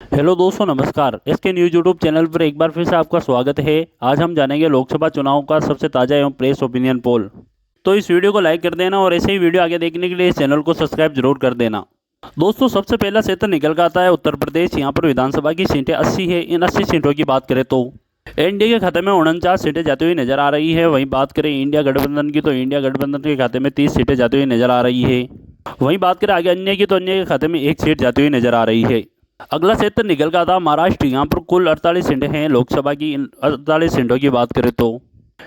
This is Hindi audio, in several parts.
हेलो दोस्तों, नमस्कार। इसके न्यूज यूट्यूब चैनल पर एक बार फिर से आपका स्वागत है। आज हम जानेंगे लोकसभा चुनाव का सबसे ताज़ा एवं प्रेस ओपिनियन पोल। तो इस वीडियो को लाइक कर देना और ऐसे ही वीडियो आगे देखने के लिए इस चैनल को सब्सक्राइब जरूर कर देना। दोस्तों, सबसे पहला क्षेत्र निकल कर आता है उत्तर प्रदेश। यहाँ पर विधानसभा की सीटें 80 है। इन 80 सीटों की बात करें तो एनडीए के खाते में 49 सीटें जाती हुई नजर आ रही है। वहीं बात करें इंडिया गठबंधन की तो इंडिया गठबंधन के खाते में 30 सीटें जाती हुई नजर आ रही है। वहीं बात करें आगे अन्य की तो अन्य के खाते में 1 सीट जाती हुई नजर आ रही है। अगला क्षेत्र निकल का था महाराष्ट्र। यहाँ पर कुल 48 सीटें हैं लोकसभा की। इन 48 सीटों की बात करें तो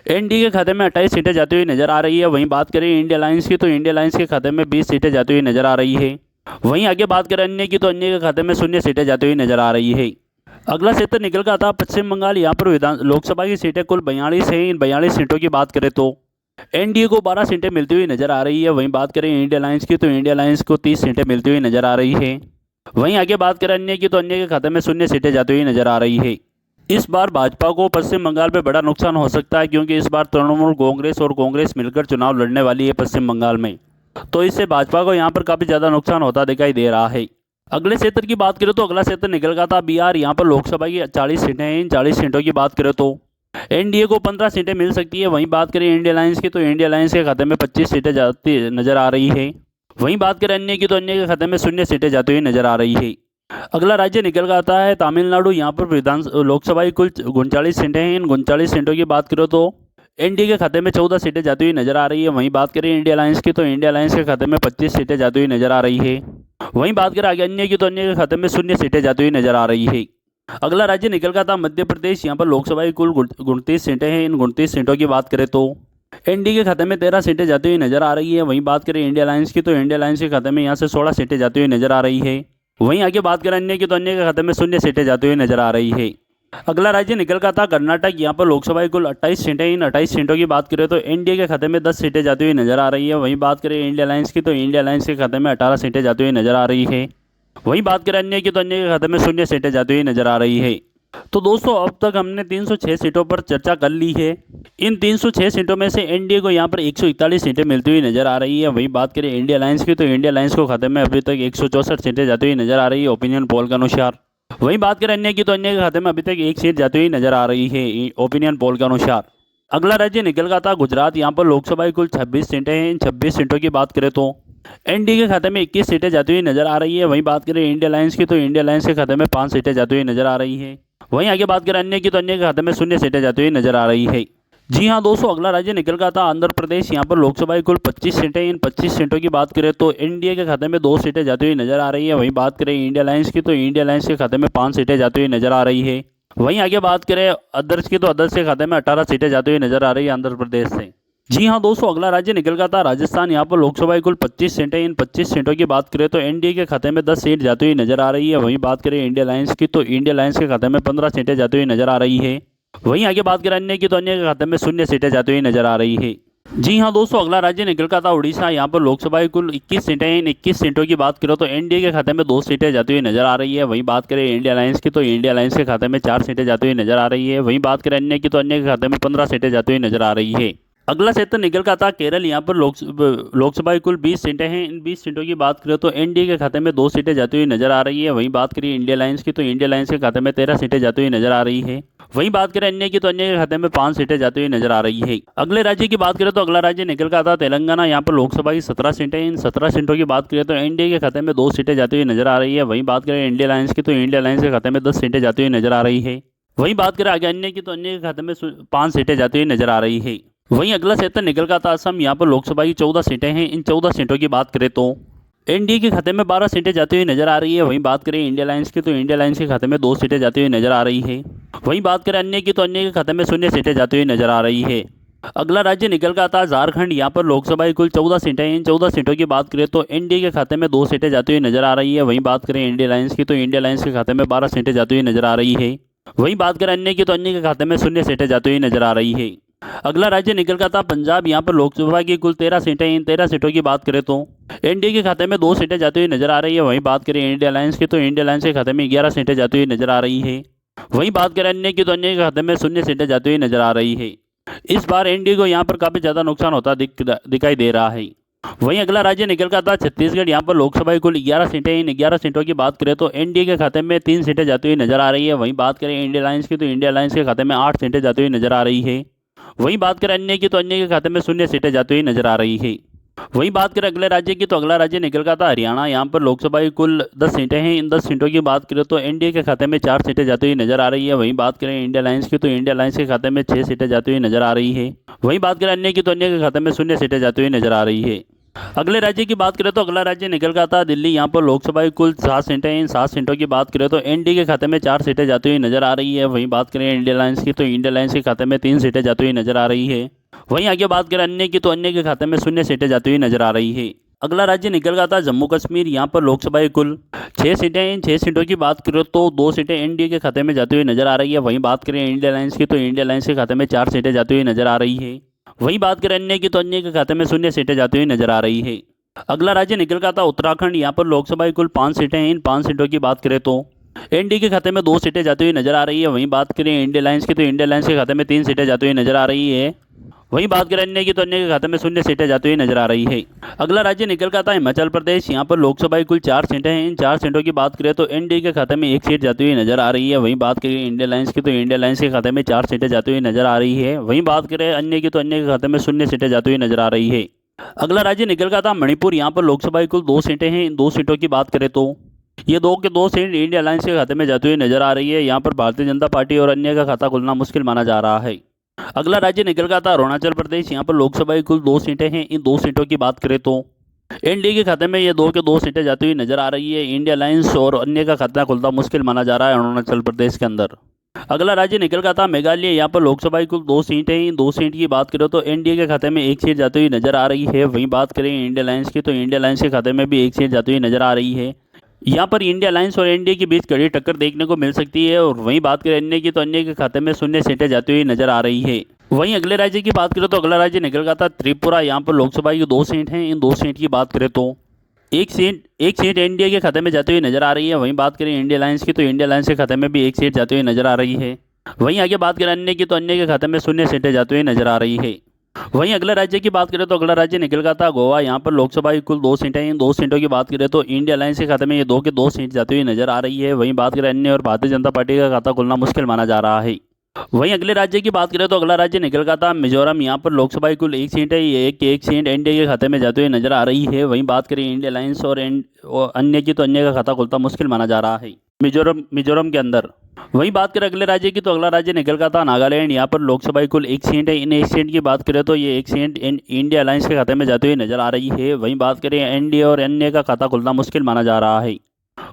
एनडीए के खाते में 28 सीटें जाती हुई नजर आ रही है। वहीं बात करें इंडिया अलायंस की तो इंडिया अलायंस के खाते में 20 सीटें जाती हुई नजर आ रही है। वहीं आगे बात करें अन्य की तो अन्य के खाते में 0 सीटें जाती हुई नजर आ रही है। अगला क्षेत्र निकल का था पश्चिम बंगाल। यहाँ पर विधान लोकसभा की सीटें कुल 42 है। इन 42 सीटों की बात करें तो एनडीए को 12 सीटें मिलती हुई नजर आ रही है। वहीं बात करें इंडिया अलायंस की तो इंडिया अलायंस को 30 सीटें मिलती हुई नजर आ रही है। वहीं आगे बात करें अन्य की तो अन्य के खाते में 0 सीटें जाती हुई नजर आ रही है। इस बार भाजपा को पश्चिम बंगाल में बड़ा नुकसान हो सकता है, क्योंकि इस बार तृणमूल कांग्रेस और कांग्रेस मिलकर चुनाव लड़ने वाली है पश्चिम बंगाल में। तो इससे भाजपा को यहाँ पर काफी ज्यादा नुकसान होता दिखाई दे रहा है। अगले क्षेत्र की बात करें तो अगला क्षेत्र निकल का था बिहार। यहाँ पर लोकसभा की 40 सीटें हैं। इन 40 सीटों की बात करें तो एनडीए को 15 सीटें मिल सकती है। वहीं बात करें इंडिया अलायंस की तो इंडिया अलायंस के खाते में 25 सीटें जाती नजर आ रही है। वहीं बात करें अन्य की तो अन्य के खाते में 0 सीटें जाती हुई नजर आ रही है। अगला राज्य निकल कर आता है तमिलनाडु। यहाँ पर विधान लोकसभा की कुल 39 सीटें हैं। इन 39 सीटों की बात करें तो एनडीए के खाते में 14 सीटें जाती हुई नजर आ रही है। वहीं बात करें इंडिया अलायंस की तो इंडिया अलायंस के खाते में 25 सीटें जाती हुई नजर आ रही है। वहीं बात करें आगे अन्य की तो अन्य के खाते में 0 सीटें जाती हुई नजर आ रही है। अगला राज्य निकल का था मध्य प्रदेश। यहाँ पर लोकसभा की कुल 29 सीटें हैं। इन 29 सीटों की बात करें तो एनडीए के खाते में 13 सीटें जाती हुई नजर आ रही है। वहीं बात करें इंडिया अलायंस की तो इंडिया अलायंस के खाते में यहाँ से 16 सीटें जाती हुई नजर आ रही है। वहीं आगे बात करें अन्य की तो अन्य के खाते में 0 सीटें जाती हुई नजर आ रही है। अगला राज्य निकल का था कर्नाटक। यहाँ पर लोकसभा की कुल 28 सीटें। इन 28 सीटों की बात करें तो एनडीए के खाते में 10 सीटें जाती हुई नजर आ रही है। वहीं बात करें इंडिया अलायंस की तो इंडिया अलायंस के खाते में 18 सीटें जाती हुई नजर आ रही है। वहीं बात करें अन्य की तो अन्य के खाते में 0 सीटें जाती हुई नजर आ रही है। तो दोस्तों, अब तक हमने 306 सीटों पर चर्चा कर ली है। इन 306 सीटों में से एनडीए को यहाँ पर 141 सीटें मिलती हुई नजर आ रही है। वहीं बात करें इंडिया अलायंस की तो इंडिया अलायंस को खाते में अभी तक 164 सीटें जाती हुई नजर आ रही है ओपिनियन पोल के अनुसार। वहीं बात करें अन्य की तो अन्य के खाते में अभी तक 1 सीट जाती हुई नजर आ रही है ओपिनियन पोल के अनुसार। अगला राज्य निकल का था गुजरात। यहाँ पर लोकसभा की कुल 26 सीटें हैं। इन 26 सीटों की बात करें तो एनडीए के खाते में 21 सीटें जाती हुई नजर आ रही है। वहीं बात करें इंडिया अलायंस की तो इंडिया अलायंस के खाते में 5 सीटें जाती हुई नजर आ रही है। वहीं आगे बात करें अन्य की तो अन्य के खाते में 0 सीटें जाती हुई नजर आ रही है। जी हाँ दोस्तों, अगला राज्य निकल का था आंध्र प्रदेश। यहाँ पर लोकसभा की कुल 25 सीटें। इन 25 सीटों की बात करें तो एनडीए के खाते में 2 सीटें जाती हुई नजर आ रही है। वहीं बात करें इंडिया अलायंस की तो इंडिया अलायंस के खाते में 5 सीटें जाती हुई नजर आ रही है। वहीं आगे बात करें अदर्स की तो अदर्स के खाते में 18 सीटें जाती हुई नजर आ रही है आंध्र प्रदेश से। जी हाँ दोस्तों, अगला राज्य निकल का था राजस्थान। यहाँ पर लोकसभा की कुल 25 सीटें। इन 25 सीटों की बात करें तो एनडीए के खाते में 10 सीट जाती हुई नजर आ रही है। वहीं बात करें इंडिया अलायंस की तो इंडिया अलायंस के खाते में 15 सीटें जाती हुई नजर आ रही है। वहीं आगे बात करें अन्य की तो अन्य के खाते में 0 सीटें जाती हुई नजर आ रही है। जी हाँ दोस्तों, अगला राज्य निकल का था उड़ीसा। यहाँ पर लोकसभा की कुल 21 सीटें हैं। इन 21 सीटों की बात करें तो एनडीए के खाते में 2 सीटें जाती हुई नजर आ रही है। वहीं बात करें इंडिया अलायंस की तो इंडिया अलायंस के खाते में 4 सीटें जाती हुई नजर आ रही है। वहीं बात करें अन्य की तो अन्य के खाते में 15 सीटें जाती हुई नजर आ रही है। अगला क्षेत्र निकल का था केरल। यहाँ पर लोकसभा की कुल 20 सीटें हैं। इन 20 सीटों की बात करें तो एनडीए के खाते में 2 सीटें जाती हुई नजर आ रही है। वहीं बात करें इंडिया अलायंस की तो इंडिया अलायंस के खाते में 13 सीटें जाती हुई नजर आ रही है। वहीं बात करें अन्य की तो अन्य के खाते में 5 सीटें जाती हुई नजर आ रही है। अगले राज्य की बात करें तो अगला राज्य निकल का था तेलंगाना। यहाँ पर लोकसभा की 17 सीटें। इन 17 सीटों की बात करें तो एनडीए के खाते में 2 सीटें जाती हुई नजर आ रही है। वहीं बात करें इंडिया अलायंस की तो इंडिया अलायंस के खाते में 10 सीटें जाती हुई नजर आ रही है। वहीं बात करें आगे अन्य की तो अन्य के खाते में 5 सीटें जाती हुई नजर आ रही है। वहीं अगला क्षेत्र निकल का था असम। यहाँ पर लोकसभा की 14 सीटें हैं। इन 14 सीटों की बात करें तो एनडीए के खाते में 12 सीटें जाती हुई नजर आ रही है। वहीं बात करें इंडिया अलायंस की तो इंडिया अलायंस के खाते में 2 सीटें जाती हुई नजर आ रही है। वहीं बात करें अन्य की तो अन्य के खाते में 0 सीटें जाती हुई नजर आ रही है। अगला राज्य निकल का था झारखंड। यहाँ पर लोकसभा की कुल 14 सीटें हैं। इन 14 सीटों की बात करें तो एनडीए के खाते में 2 सीटें जाती हुई नजर आ रही है। वहीं बात करें इंडिया अलायंस की तो इंडिया अलायंस के खाते में 12 सीटें जाती हुई नजर आ रही है। वहीं बात करें अन्य की तो अन्य के खाते में 0 सीटें जाती हुई नजर आ रही है। अगला राज्य निकल का था पंजाब। यहाँ पर लोकसभा की कुल 13 सीटें। इन 13 सीटों की बात करें तो एनडीए के खाते में 2 सीटें जाती हुई नजर आ रही है। वहीं बात करें इंडिया अलायंस की तो इंडिया अलायंस के खाते में 11 सीटें जाती हुई नजर आ रही है। वहीं बात करें अन्य की तो अन्य के खाते में 0 सीटें जाती हुई नजर आ रही है। इस बार एनडीए को यहाँ पर काफी ज्यादा नुकसान होता दिखाई दे रहा है। वहीं अगला राज्य निकल का था छत्तीसगढ़। यहाँ पर लोकसभा की कुल 11 सीटें हैं। इन 11 सीटों की बात करें तो एनडीए के खाते में 3 सीटें जाती हुई नजर आ रही है। वहीं बात करें इंडिया अलायंस की तो इंडिया अलायंस के खाते में 8 सीटें जाती हुई नजर आ रही है। वहीं बात करें अन्य की तो अन्य के खाते में 0 सीटें जाती हुई नजर आ रही है। वहीं बात करें अगले राज्य की तो अगला राज्य निकल का था हरियाणा। यहाँ पर लोकसभा की कुल 10 सीटें हैं। इन 10 सीटों की बात करें तो एनडीए के खाते में 4 सीटें जाती हुई नजर आ रही है। वहीं बात करें इंडिया अलायंस की तो इंडिया अलायंस के खाते में 6 सीटें जाती हुई नजर आ रही है। वहीं बात करें अन्य की तो अन्य के खाते में 0 सीटें जाती हुई नजर आ रही है। अगले राज्य की बात करें तो अगला राज्य निकल का था दिल्ली। यहाँ पर लोकसभा की कुल 7 सीटें हैं। इन 7 सीटों की बात करें तो एनडीए के खाते में 4 सीटें जाती हुई नजर आ रही है। वहीं बात करें इंडिया अलायंस की तो इंडिया अलायंस के खाते में 3 सीटें जाती हुई नजर आ रही है। वहीं आगे बात करें अन्य की तो अन्य के खाते में 0 सीटें जाती हुई नजर आ रही है। अगला राज्य निकल का था जम्मू कश्मीर। यहाँ पर लोकसभा की कुल 6 सीटें हैं। इन 6 सीटों की बात करें तो 2 सीटें एनडीए के खाते में जाती हुई नजर आ रही है। वहीं बात करें इंडिया अलायंस की तो इंडिया अलायंस के खाते में 4 सीटें जाती हुई नजर आ रही है। वहीं बात करें अन्य की तो अन्य के खाते में 0 सीटें जाती हुई नजर आ रही है। अगला राज्य निकल का था उत्तराखंड। यहाँ पर लोकसभा की कुल 5 सीटें हैं। इन 5 सीटों की बात करें तो एनडीए के खाते में 2 सीटें जाती हुई नजर आ रही है। वहीं बात करें इंडिया अलायंस की तो इंडिया अलायंस के खाते में 3 सीटें जाती हुई नजर आ रही है। वहीं बात करें अन्य की तो अन्य के खाते में 0 सीटें जाती हुई नजर आ रही है। अगला राज्य निकल का था हिमाचल प्रदेश। यहाँ पर लोकसभा की कुल 4 सीटें हैं। इन 4 सीटों की बात करें तो एनडीए के खाते में 1 सीट जाती हुई नजर आ रही है। वहीं बात करें इंडिया अलायंस की तो इंडिया अलायंस के खाते में 4 सीटें जाती हुई नजर आ रही है। वहीं बात करें अन्य की तो अन्य के खाते में 0 सीटें जाती हुई नजर आ रही है। अगला राज्य निकल का था मणिपुर। यहाँ पर लोकसभा की कुल 2 सीटें हैं। इन 2 सीटों की बात करें तो ये 2 के 2 सीट इंडिया अलायंस के खाते में जाती हुई नजर आ रही है। यहाँ पर भारतीय जनता पार्टी और अन्य का खाता खुलना मुश्किल माना जा रहा है। अगला राज्य निकल का था अरुणाचल प्रदेश। यहाँ पर लोकसभा की कुल 2 सीटें हैं। इन 2 सीटों की बात करें तो एनडीए के खाते में ये 2 के 2 सीटें जाती हुई नजर आ रही है। इंडिया अलायंस और अन्य का खाता खुलता मुश्किल माना जा रहा है अरुणाचल प्रदेश के अंदर। अगला राज्य निकल का था मेघालय। यहाँ पर लोकसभा की कुल 2 सीटें हैं। इन 2 सीट की बात करें तो एनडीए के खाते में 1 सीट जाती हुई नजर आ रही है। वहीं बात करें इंडिया अलायंस की तो इंडिया अलायंस के खाते में भी 1 सीट जाती हुई नजर आ रही है। यहाँ पर इंडिया अलायंस और एनडीए के बीच कड़ी टक्कर देखने को मिल सकती है। और वहीं बात करें अन्य की तो अन्य के खाते में 0 सीटें जाती हुई नजर आ रही है। वहीं अगले राज्य की बात करें तो अगला राज्य निकल का था त्रिपुरा। यहाँ पर लोकसभा की 2 सीट हैं। इन 2 सीट की बात करें तो एक सीट एनडीए के खाते में जाती हुई नजर आ रही है। वहीं बात करें इंडिया अलायंस की तो इंडिया अलायंस के खाते में भी 1 सीट जाती हुई नजर आ रही है। वहीं आगे बात करें अन्य की तो अन्य के खाते में 0 सीटें जाती हुई नजर आ रही है। वहीं अगले राज्य की बात करें तो अगला राज्य निकल का था गोवा। यहाँ पर लोकसभा की कुल 2 सीटें हैं। इन 2 सीटों की बात करें तो इंडिया अलायंस के खाते में ये 2 के 2 सीट जाती हुई नजर आ रही है। वहीं बात करें अन्य और भारतीय जनता पार्टी का खाता खुलना मुश्किल माना जा रहा है। वहीं अगले राज्य की बात करें तो अगला राज्य निकल का था मिजोरम। यहाँ पर लोकसभा की कुल 1 सीट है। ये एक सीट एनडीए के खाते में जाती हुई नजर आ रही है। वहीं बात करें इंडिया अलायंस और अन्य की तो अन्य का खाता खुलता मुश्किल माना जा रहा है मिजोरम के अंदर। वहीं बात करें अगले राज्य की तो अगला राज्य निकल का था नागालैंड। यहाँ पर लोकसभा की कुल 1 सीट है। इन 1 सीट की बात करें तो ये 1 सीट इंडिया अलायंस के खाते में जाती हुई नजर आ रही है। वहीं बात करें एनडीए और अन्य का खाता खुलना मुश्किल माना जा रहा है।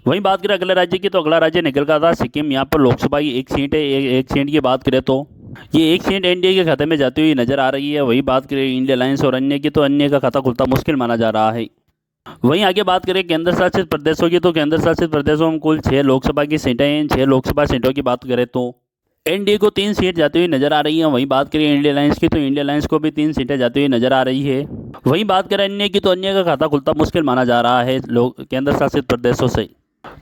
वहीं बात करें अगले राज्य की तो अगला राज्य निकल का था सिक्किम। यहाँ पर लोकसभा की 1 सीट है। एक सीट की बात करें तो ये 1 सीट एनडीए के खाते में जाती हुई नजर आ रही है। वहीं बात करें इंडिया अलायंस और अन्य की तो अन्य का खाता खुलता मुश्किल माना जा रहा है। वहीं आगे बात करें केंद्र शासित प्रदेशों की तो केंद्र शासित प्रदेशों में कुल 6 लोकसभा की सीटें हैं। इन 6 लोकसभा सीटों की बात करें तो एनडीए को 3 सीट जाती हुई नजर आ रही है। वहीं बात करें इंडिया अलायंस की तो इंडिया अलायंस को भी 3 सीटें जाती हुई नजर आ रही है। वहीं बात करें अन्य की तो अन्य का खाता खुलता मुश्किल माना जा रहा है केंद्र शासित प्रदेशों से।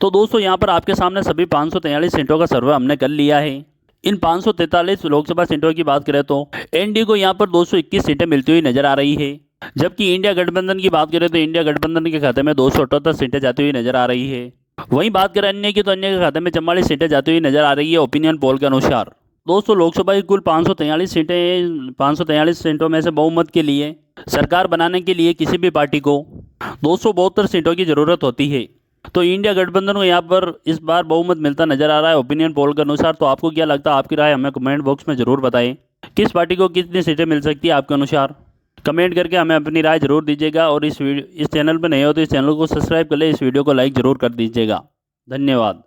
तो दोस्तों यहाँ पर आपके सामने सभी 543 सीटों का सर्वे हमने कर लिया है। इन 543 लोकसभा सीटों की बात करें तो एनडीए को यहाँ पर 221 सीटें मिलती हुई नजर आ रही है। जबकि इंडिया गठबंधन की बात करें तो इंडिया गठबंधन के खाते में 278 सीटें जाती हुई नजर आ रही है। वहीं बात करें अन्य की तो अन्य के खाते में 44 सीटें जाती हुई नजर आ रही है ओपिनियन पोल के अनुसार। दोस्तों लोकसभा की कुल 543 सीटें 543 सीटों में से बहुमत के लिए सरकार बनाने के लिए किसी भी पार्टी को 272 सीटों की जरूरत होती है। तो इंडिया गठबंधन को यहाँ पर इस बार बहुमत मिलता नजर आ रहा है ओपिनियन पोल के अनुसार। तो आपको क्या लगता है? आपकी राय हमें कमेंट बॉक्स में जरूर बताएं। किस पार्टी को कितनी सीटें मिल सकती है आपके अनुसार? कमेंट करके हमें अपनी राय जरूर दीजिएगा। और इस चैनल पर नए हो तो इस चैनल को सब्सक्राइब कर ले, इस वीडियो को लाइक जरूर कर दीजिएगा। धन्यवाद।